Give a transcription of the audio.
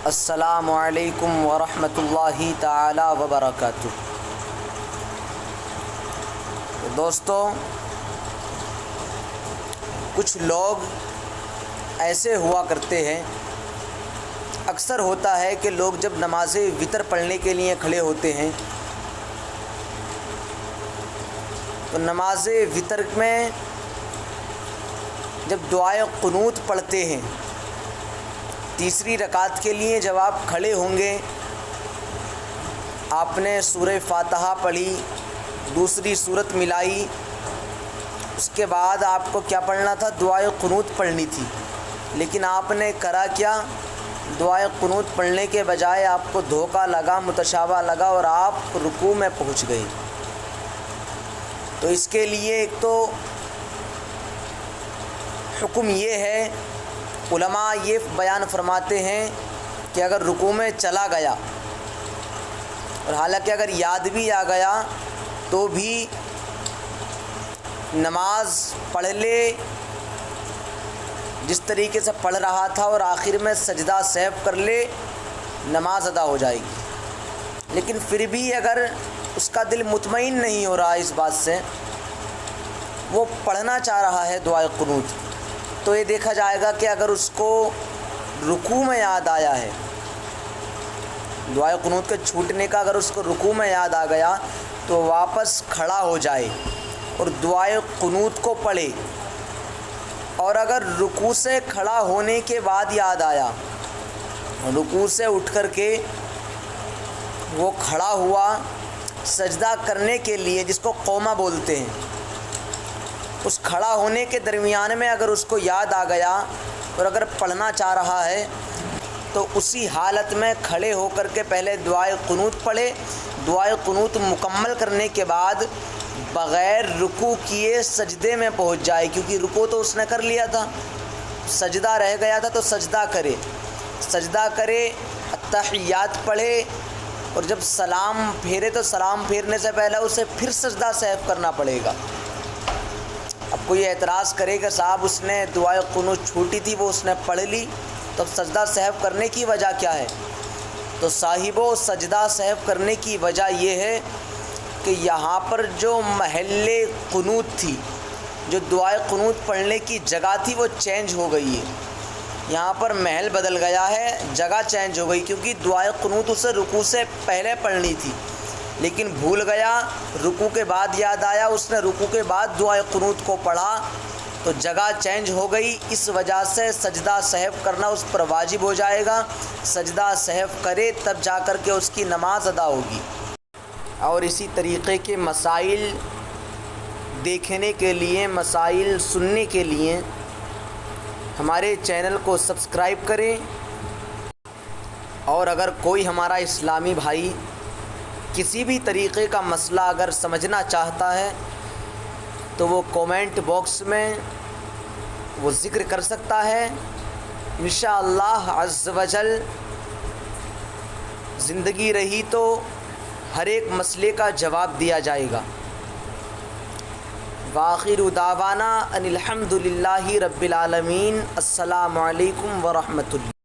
السلام علیکم ورحمۃ اللہ تعالی وبرکاتہ۔ دوستو، کچھ لوگ ایسے ہوا کرتے ہیں، اکثر ہوتا ہے کہ لوگ جب نماز وتر پڑھنے کے لیے کھڑے ہوتے ہیں تو نماز وتر میں جب دعائے قنوت پڑھتے ہیں، تیسری رکعت کے لیے جب آپ کھڑے ہوں گے، آپ نے سورہ فاتحہ پڑھی، دوسری سورت ملائی، اس کے بعد آپ کو کیا پڑھنا تھا؟ دعائے قنوت پڑھنی تھی، لیکن آپ نے کرا کیا؟ دعائے قنوت پڑھنے کے بجائے آپ کو دھوکہ لگا، متشابہ لگا اور آپ رکوع میں پہنچ گئے۔ تو اس کے لیے ایک تو حکم یہ ہے، علماء یہ بیان فرماتے ہیں کہ اگر رکوع میں چلا گیا اور حالانکہ اگر یاد بھی آ گیا تو بھی نماز پڑھ لے جس طریقے سے پڑھ رہا تھا اور آخر میں سجدہ سہو کر لے، نماز ادا ہو جائے گی۔ لیکن پھر بھی اگر اس کا دل مطمئن نہیں ہو رہا اس بات سے، وہ پڑھنا چاہ رہا ہے دعائے قنوت، تو یہ دیکھا جائے گا کہ اگر اس کو رکوع میں یاد آیا ہے، دعائے قنوت کے چھوٹنے کا اگر اس کو رکوع میں یاد آ گیا تو واپس کھڑا ہو جائے اور دعائے قنوت کو پڑھے۔ اور اگر رکوع سے کھڑا ہونے کے بعد یاد آیا، رکوع سے اٹھ کر کے وہ کھڑا ہوا سجدہ کرنے کے لیے، جس کو قومہ بولتے ہیں، اس کھڑا ہونے کے درمیان میں اگر اس کو یاد آ گیا اور اگر پڑھنا چاہ رہا ہے تو اسی حالت میں کھڑے ہو کر کے پہلے دعائے قنوت پڑھے، دعائے قنوت مکمل کرنے کے بعد بغیر رکوع کیے سجدے میں پہنچ جائے، کیونکہ رکوع تو اس نے کر لیا تھا، سجدہ رہ گیا تھا، تو سجدہ کرے، التحیات پڑھے، اور جب سلام پھیرے تو سلام پھیرنے سے پہلے اسے پھر سجدہ سہو کرنا پڑے گا۔ اب کوئی اعتراض کرے کہ صاحب اس نے دعائے قنوت چھوٹی تھی، وہ اس نے پڑھ لی، تو سجدہ سہو کرنے کی وجہ کیا ہے؟ تو صاحبو، سجدہ سہو کرنے کی وجہ یہ ہے کہ یہاں پر جو محل قنوت تھی، جو دعائے قنوت پڑھنے کی جگہ تھی، وہ چینج ہو گئی ہے۔ یہاں پر محل بدل گیا ہے، جگہ چینج ہو گئی، کیونکہ دعائے قنوت اسے رکوع سے پہلے پڑھنی تھی، لیکن بھول گیا، رکوع کے بعد یاد آیا، اس نے رکوع کے بعد دعائے قنوت کو پڑھا، تو جگہ چینج ہو گئی۔ اس وجہ سے سجدہ سہو کرنا اس پر واجب ہو جائے گا، سجدہ سہو کرے تب جا کر کے اس کی نماز ادا ہوگی۔ اور اسی طریقے کے مسائل دیکھنے کے لیے، مسائل سننے کے لیے ہمارے چینل کو سبسکرائب کریں، اور اگر کوئی ہمارا اسلامی بھائی کسی بھی طریقے کا مسئلہ اگر سمجھنا چاہتا ہے تو وہ کومنٹ باکس میں وہ ذکر کر سکتا ہے، انشاءاللہ عز و جل زندگی رہی تو ہر ایک مسئلے کا جواب دیا جائے گا۔ وآخر دعوانا ان الحمد للہ رب العالمین۔ السلام علیکم ورحمۃ اللہ۔